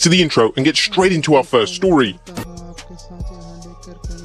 to the intro and get straight into our first story.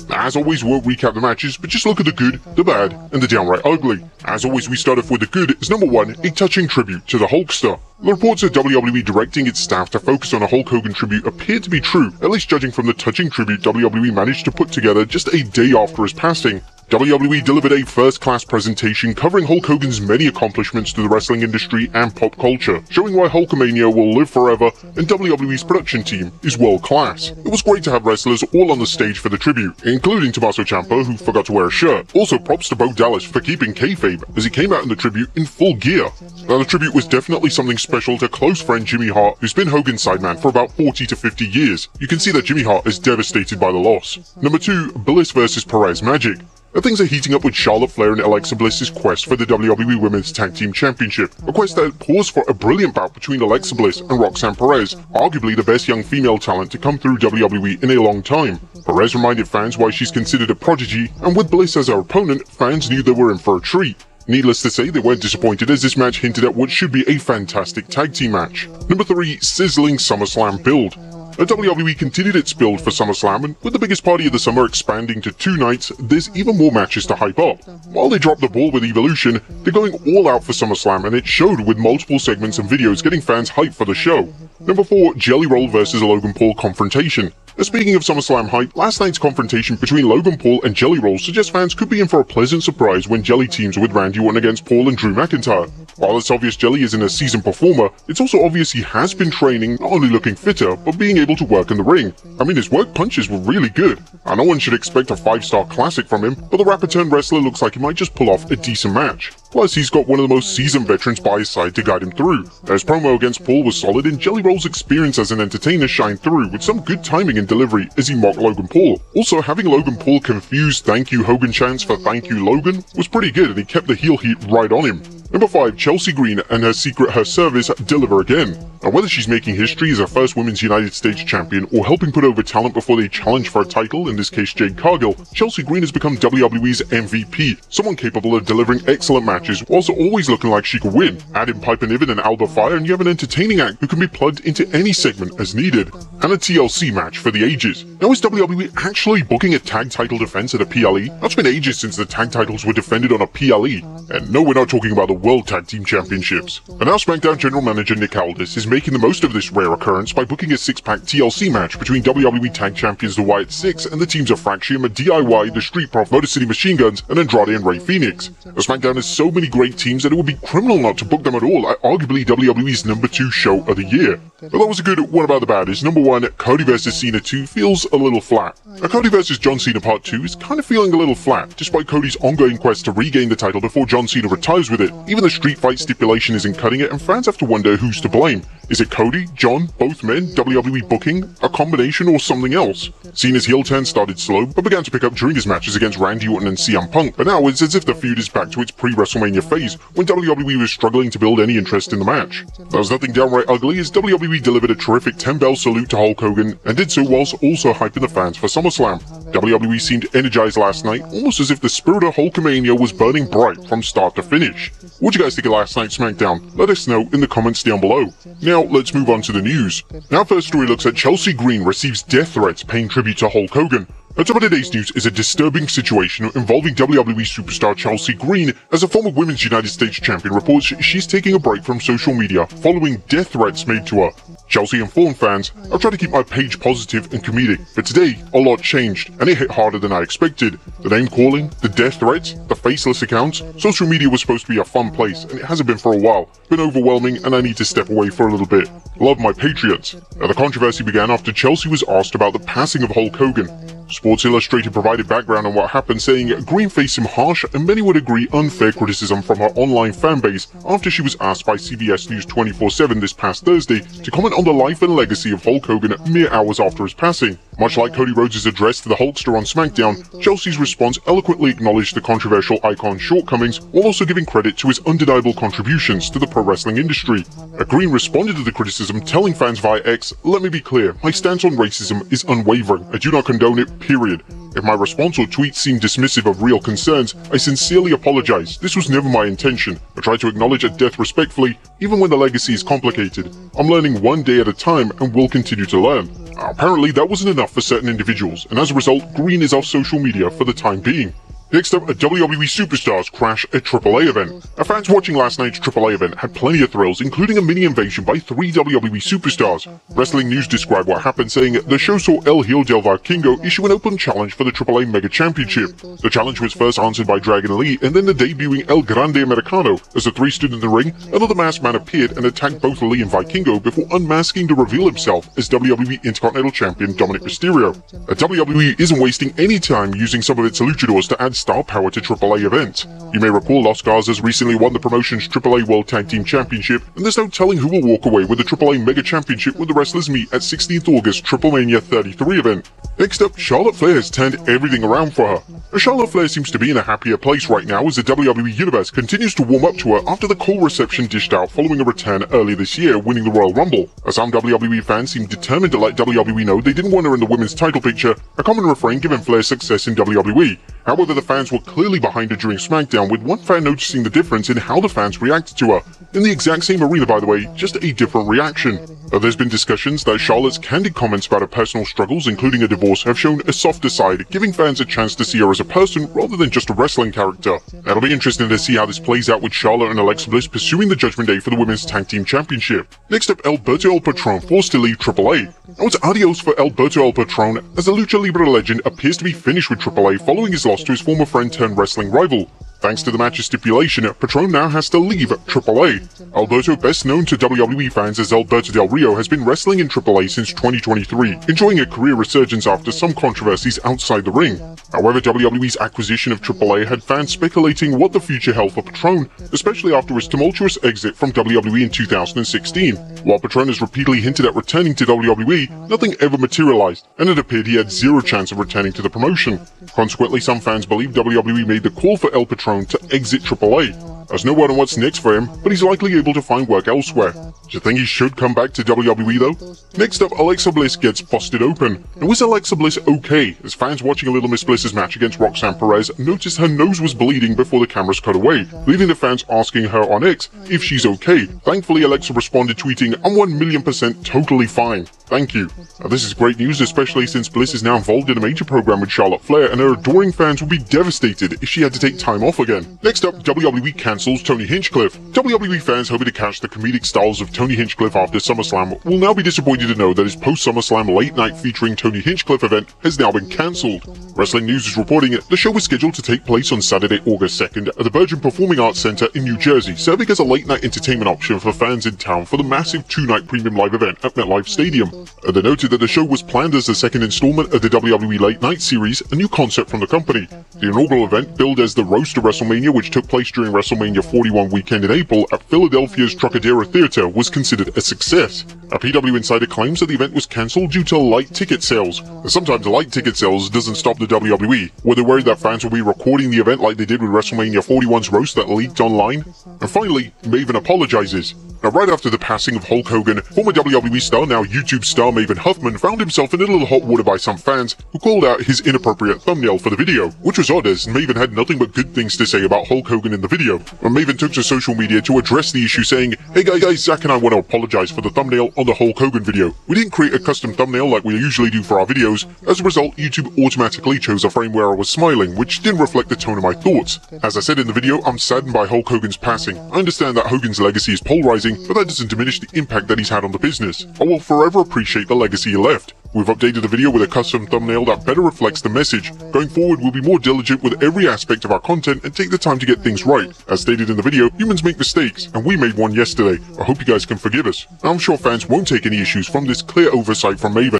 As always, we'll recap the matches, but just look at the good, the bad, and the downright ugly. As always, we start off with the good as number 1, a touching tribute to the Hulkster. The reports of WWE directing its staff to focus on a Hulk Hogan tribute appeared to be true, at least judging from the touching tribute WWE managed to put together just a day after his passing. WWE delivered a first-class presentation covering Hulk Hogan's many accomplishments to the wrestling industry and pop culture, showing why Hulkamania will live forever and WWE's production team is world-class. It was great to have wrestlers all on the stage for the tribute, including Tommaso Ciampa, who forgot to wear a shirt. Also, props to Bo Dallas for keeping kayfabe, as he came out in the tribute in full gear. Now, the tribute was definitely something special to close friend Jimmy Hart, who's been Hogan's sideman for about 40 to 50 years. You can see that Jimmy Hart is devastated by the loss. Number 2, Bliss vs Perez Magic. Things are heating up with Charlotte Flair and Alexa Bliss's quest for the WWE Women's Tag Team Championship, a quest that paused for a brilliant bout between Alexa Bliss and Roxanne Perez, arguably the best young female talent to come through WWE in a long time. Perez reminded fans why she's considered a prodigy, and with Bliss as her opponent, fans knew they were in for a treat. Needless to say, they weren't disappointed as this match hinted at what should be a fantastic tag team match. Number 3, sizzling SummerSlam build. The WWE continued its build for SummerSlam, and with the biggest party of the summer expanding to 2 nights, there's even more matches to hype up. While they dropped the ball with Evolution, they're going all out for SummerSlam, and it showed with multiple segments and videos getting fans hyped for the show. Number 4, Jelly Roll vs Logan Paul confrontation. Speaking of SummerSlam hype, last night's confrontation between Logan Paul and Jelly Roll suggests fans could be in for a pleasant surprise when Jelly teams with Randy Orton against Paul and Drew McIntyre. While it's obvious Jelly isn't a seasoned performer, it's also obvious he has been training, not only looking fitter, but being able to work in the ring. I mean, his work punches were really good. No one should expect a 5-star classic from him, but the rapper-turned-wrestler looks like he might just pull off a decent match. Plus, he's got one of the most seasoned veterans by his side to guide him through. His promo against Paul was solid, and Jelly Roll's experience as an entertainer shined through, with some good timing and delivery as he mocked Logan Paul. Also, having Logan Paul confuse "Thank you Hogan" chants for "Thank you Logan" was pretty good, and he kept the heel heat right on him. Number 5, Chelsea Green and her secret Her Service deliver again. Now, whether she's making history as a first Women's United States champion or helping put over talent before they challenge for a title, in this case Jade Cargill, Chelsea Green has become WWE's MVP, someone capable of delivering excellent matches whilst always looking like she could win. Add in Piper Niven and Alba Fire and you have an entertaining act who can be plugged into any segment as needed. And a TLC match for the ages. Now, is WWE actually booking a tag title defense at a PLE? That's been ages since the tag titles were defended on a PLE. And no, we're not talking about the World Tag Team Championships. And now SmackDown General Manager Nick Aldis is making the most of this rare occurrence by booking a 6-pack TLC match between WWE Tag Champions The Wyatt Six and the teams of Fraxium and DIY, the Street Prof, Motor City Machine Guns, and Andrade and Rey Fenix. Now, SmackDown has so many great teams that it would be criminal not to book them at all at arguably WWE's number 2 show of the year. But that was a good What About the Bad is number 1, Cody vs Cena 2 feels a little flat. Now, Cody vs John Cena Part 2 is kind of feeling a little flat, despite Cody's ongoing quest to regain the title before John Cena retires with it. Even the street fight stipulation isn't cutting it, and fans have to wonder who's to blame. Is it Cody, John, both men, WWE booking, a combination, or something else? Cena's heel turn started slow, but began to pick up during his matches against Randy Orton and CM Punk, but now it's as if the feud is back to its pre-WrestleMania phase, when WWE was struggling to build any interest in the match. There was nothing downright ugly, as WWE delivered a terrific 10-bell salute to Hulk Hogan, and did so whilst also hyping the fans for SummerSlam. WWE seemed energized last night, almost as if the spirit of Hulkamania was burning bright from start to finish. What'd you guys think of last night's SmackDown? Let us know in the comments down below. Now, let's move on to the news. Our first story looks at Chelsea Green receives death threats paying tribute to Hulk Hogan. At top of today's news is a disturbing situation involving WWE superstar Chelsea Green, as a former Women's United States Champion reports she's taking a break from social media following death threats made to her. Chelsea informed fans, "I'll try to keep my page positive and comedic, but today a lot changed and it hit harder than I expected. The name calling, the death threats, the faceless accounts. Social media was supposed to be a fun place and it hasn't been for a while. It's been overwhelming and I need to step away for a little bit. Love my Patriots." Now, the controversy began after Chelsea was asked about the passing of Hulk Hogan. Sports Illustrated provided background on what happened, saying Green faced some harsh and many would agree unfair criticism from her online fanbase after she was asked by CBS News 24/7 this past Thursday to comment on the life and legacy of Hulk Hogan mere hours after his passing. Much like Cody Rhodes' address to the Hulkster on SmackDown, Chelsea's response eloquently acknowledged the controversial icon's shortcomings while also giving credit to his undeniable contributions to the pro wrestling industry. Green responded to the criticism, telling fans via X, "Let me be clear, my stance on racism is unwavering. I do not condone it, period. If my response or tweet seemed dismissive of real concerns, I sincerely apologize. This was never my intention. I try to acknowledge a death respectfully, even when the legacy is complicated. I'm learning one day at a time and will continue to learn. Apparently that wasn't enough for certain individuals, and as a result, Green is off social media for the time being. Next up, a WWE Superstars crash at AAA event. Our fans watching last night's AAA event had plenty of thrills, including a mini invasion by 3 WWE Superstars. Wrestling News described what happened, saying, "The show saw El Hijo del Vikingo issue an open challenge for the AAA Mega Championship. The challenge was first answered by Dragon Lee, and then the debuting El Grande Americano. As the three stood in the ring, another masked man appeared and attacked both Lee and Vikingo before unmasking to reveal himself as WWE Intercontinental Champion Dominic Mysterio. WWE isn't wasting any time using some of its luchadors to add star power to AAA events. You may recall Los Garzas recently won the promotion's AAA World Tag Team Championship, and there's no telling who will walk away with the AAA Mega Championship when the wrestlers meet at 16th August WrestleMania 33 event. Next up, Charlotte Flair has turned everything around for her. Charlotte Flair seems to be in a happier place right now as the WWE Universe continues to warm up to her after the cold reception dished out following a return earlier this year, winning the Royal Rumble. As some WWE fans seem determined to let WWE know they didn't want her in the women's title picture, a common refrain given Flair's success in WWE. However, the fans were clearly behind her during SmackDown, with one fan noticing the difference in how the fans reacted to her. In the exact same arena, by the way, just a different reaction. There's been discussions that Charlotte's candid comments about her personal struggles, including a divorce, have shown a softer side, giving fans a chance to see her as a person rather than just a wrestling character. It'll be interesting to see how this plays out with Charlotte and Alexa Bliss pursuing the Judgment Day for the Women's Tag Team Championship. Next up, Alberto El Patron forced to leave AAA. Now it's adios for Alberto El Patron, as the Lucha Libre legend appears to be finished with AAA following his loss to his former friend turned wrestling rival. Thanks to the match's stipulation, Patron now has to leave AAA. Alberto, best known to WWE fans as Alberto Del Rio, has been wrestling in AAA since 2023, enjoying a career resurgence after some controversies outside the ring. However, WWE's acquisition of AAA had fans speculating what the future held for Patron, especially after his tumultuous exit from WWE in 2016. While Patron has repeatedly hinted at returning to WWE, nothing ever materialized, and it appeared he had zero chance of returning to the promotion. Consequently, some fans believe WWE made the call for El Patron to exit AAA. There's no word on what's next for him, but he's likely able to find work elsewhere. Do you think he should come back to WWE though? Next up, Alexa Bliss gets busted open. Now is Alexa Bliss okay? As fans watching a Little Miss Bliss's match against Roxanne Perez noticed her nose was bleeding before the cameras cut away, leaving the fans asking her on X if she's okay. Thankfully, Alexa responded tweeting, "I'm 1,000,000% totally fine. Thank you." Now, this is great news, especially since Bliss is now involved in a major program with Charlotte Flair, and her adoring fans would be devastated if she had to take time off again. Next up, WWE cancels Tony Hinchcliffe. WWE fans hoping to catch the comedic styles of Tony Hinchcliffe after SummerSlam will now be disappointed to know that his post-SummerSlam late night featuring Tony Hinchcliffe event has now been cancelled. Wrestling News is reporting the show was scheduled to take place on Saturday, August 2nd at the Virgin Performing Arts Center in New Jersey, serving as a late night entertainment option for fans in town for the massive two-night premium live event at MetLife Stadium. They noted that the show was planned as the second installment of the WWE Late Night series, a new concept from the company. The inaugural event, billed as the Roast to WrestleMania, which took place during WrestleMania 41 weekend in April at Philadelphia's Trocadero Theater, was considered a success. A PW insider claims that the event was cancelled due to light ticket sales. Sometimes light ticket sales doesn't stop the WWE. Were they worried that fans will be recording the event like they did with WrestleMania 41's roast that leaked online? And finally, Maven apologizes. Now, right after the passing of Hulk Hogan, former WWE star, now YouTube star Maven Huffman found himself in a little hot water by some fans who called out his inappropriate thumbnail for the video, which was odd as Maven had nothing but good things to say about Hulk Hogan in the video. When Maven took to social media to address the issue, saying, "Hey guys, Zach and I want to apologize for the thumbnail on the Hulk Hogan video. We didn't create a custom thumbnail like we usually do for our videos. As a result, YouTube automatically chose a frame where I was smiling, which didn't reflect the tone of my thoughts. As I said in the video, I'm saddened by Hulk Hogan's passing. I understand that Hogan's legacy is polarizing, but that doesn't diminish the impact that he's had on the business. I will forever appreciate the legacy he left. We've updated the video with a custom thumbnail that better reflects the message. Going forward, we'll be more diligent with every aspect of our content and take the time to get things right. As stated in the video, humans make mistakes, and we made one yesterday. I hope you guys can forgive us. I'm sure fans won't take any issues from this clear oversight from Maven.